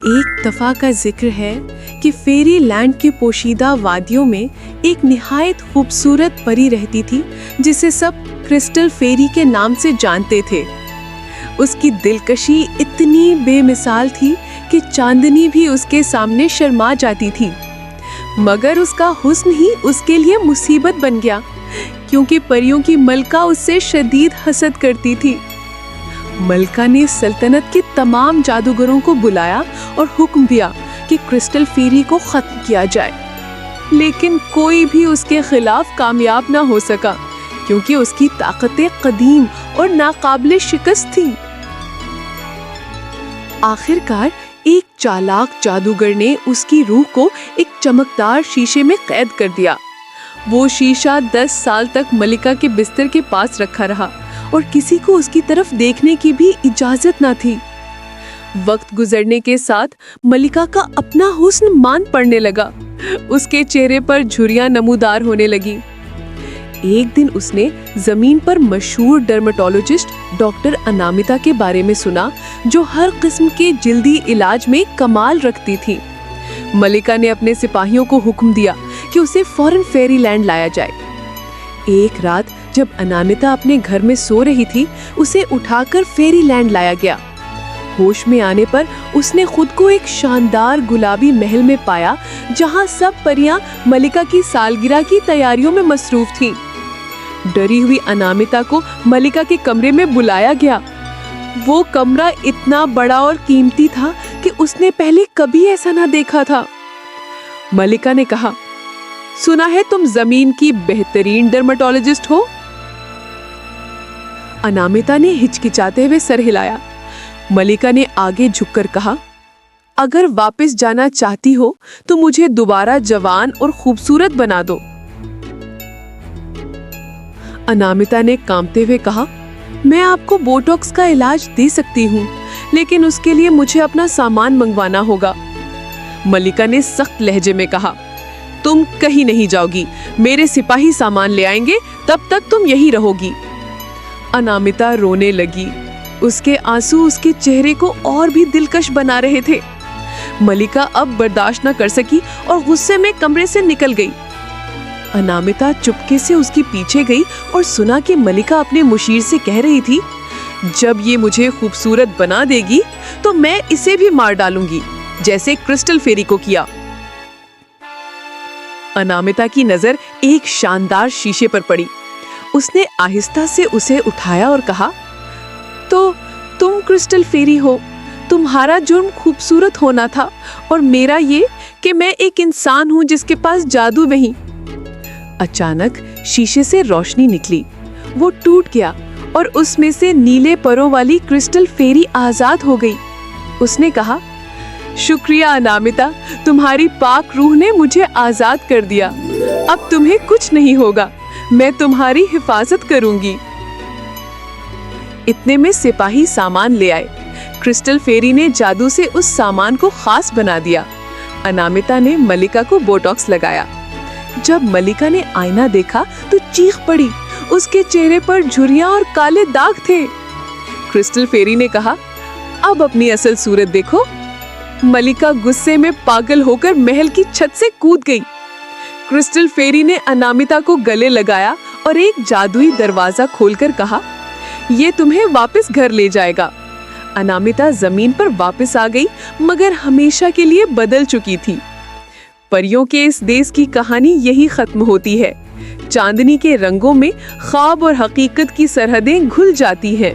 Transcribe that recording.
एक दफा का जिक्र है कि फेरी लैंड के पोशीदा वादियों में एक निहायत खूबसूरत परी रहती थी जिसे सब क्रिस्टल फेरी के नाम से जानते थे। उसकी दिलकशी इतनी बेमिसाल थी कि चांदनी भी उसके सामने शर्मा जाती थी। मगर उसका हुस्न ही उसके लिए मुसीबत बन गया, क्योंकि परियों की मलका उससे शदीद हसद करती थी। मलका ने सल्तनत के तमाम जादूगरों को बुलाया और हुक्म दिया कि क्रिस्टल फेरी को खत्म किया जाए, लेकिन कोई भी उसके खिलाफ कामयाब ना हो सका, क्योंकि उसकी ताकतें कदीम और नाकाबिले शिकस्त थी। आखिरकार एक चालाक जादूगर ने उसकी रूह को एक चमकदार शीशे में कैद कर दिया। वो शीशा 10 साल तक मलिका के बिस्तर के पास रखा रहा और किसी को उसकी तरफ देखने की भी इजाजत न थी। वक्त गुजरने के साथ मलिका का अपना हुस्न मान पड़ने लगा। उसके चेहरे पर झुर्रियां नमूदार होने लगी। एक दिन उसने जमीन पर मशहूर डर्मेटोलॉजिस्ट डॉक्टर अनामिता के बारे में सुना, जो हर किस्म के जल्दी इलाज में कमाल रखती थी। मलिका ने अपने सिपाहियों को हुक्म दिया कि उसे फौरन फेरी लैंड लाया जाए। एक रात जब अनामिता अपने घर में सो रही थी, उसे उठाकर फेरी लैंड लाया गया। होश में आने पर उसने खुद को एक शानदार गुलाबी महल में पाया, जहां सब परियां मलिका की सालगिरह की तैयारियों में मसरूफ थीं। डरी हुई अनामिता को मलिका के कमरे में बुलाया गया। वो कमरा इतना बड़ा और कीमती था कि उसने पहले कभी ऐसा ना देखा था। मलिका ने कहा, सुना है तुम जमीन की बेहतरीन डर्मेटोलॉजिस्ट हो। अनामिता ने हिचकिचाते हुए सर हिलाया। मलिका ने आगे झुककर कहा, अगर वापस जाना चाहती हो तो मुझे दोबारा जवान और खूबसूरत बना दो। अनामिता ने कांपते हुए कहा, मैं आपको बोटॉक्स का इलाज दे सकती हूँ, लेकिन उसके लिए मुझे अपना सामान मंगवाना होगा। मलिका ने सख्त लहजे में कहा, तुम कहीं नहीं जाओगी, मेरे सिपाही सामान ले आएंगे, तब तक तुम यहीं रहोगी। अनामिता रोने लगी। उसके आंसू उसके चेहरे को और भी दिलकश बना रहे थे। मलिका अब बर्दाश्त न कर सकी और गुस्से में कमरे से निकल गई। अनामिता चुपके से उसके पीछे गई और सुना कि मलिका अपने मुशीर से कह रही थी, जब ये मुझे खूबसूरत बना देगी तो मैं इसे भी मार डालूंगी, जैसे क्रिस्टल फेरी को किया। अनामिता की नजर एक शानदार शीशे पर पड़ी। उसने आहिस्ता से उसे उठाया और कहा, तो तुम क्रिस्टल फेरी हो। तुम्हारा जुर्म खूबसूरत होना था और मेरा ये कि मैं एक इंसान हूँ जिसके पास जादू नहीं। अचानक शीशे से रोशनी निकली। वो टूट गया और उसमें से नीले परों वाली क्रिस्टल फेरी आजाद हो गई। उसने कहा, शुक्रिया अनामिता, तुम्हारी पाक रूह ने मुझे आजाद कर दिया। अब तुम्हें कुछ नहीं होगा, मैं तुम्हारी हिफाजत करूंगी। इतने में सिपाही सामान ले आए। क्रिस्टल फेरी ने जादू से उस सामान को खास बना दिया। अनामिता ने मलिका को बोटॉक्स लगाया। जब मलिका ने आईना देखा तो चीख पड़ी। उसके चेहरे पर झुर्रियां और काले दाग थे। क्रिस्टल फेरी ने कहा, अब अपनी असल सूरत देखो। मलिका गुस्से में पागल होकर महल की छत से कूद गई। क्रिस्टल फेरी ने अनामिता को गले लगाया और एक जादुई दरवाजा खोलकर कहा, ये तुम्हें वापस घर ले जाएगा। अनामिता जमीन पर वापस आ गई, मगर हमेशा के लिए बदल चुकी थी। परियों के इस देश की कहानी यही खत्म होती है। चांदनी के रंगों में ख्वाब और हकीकत की सरहदें घुल जाती हैं।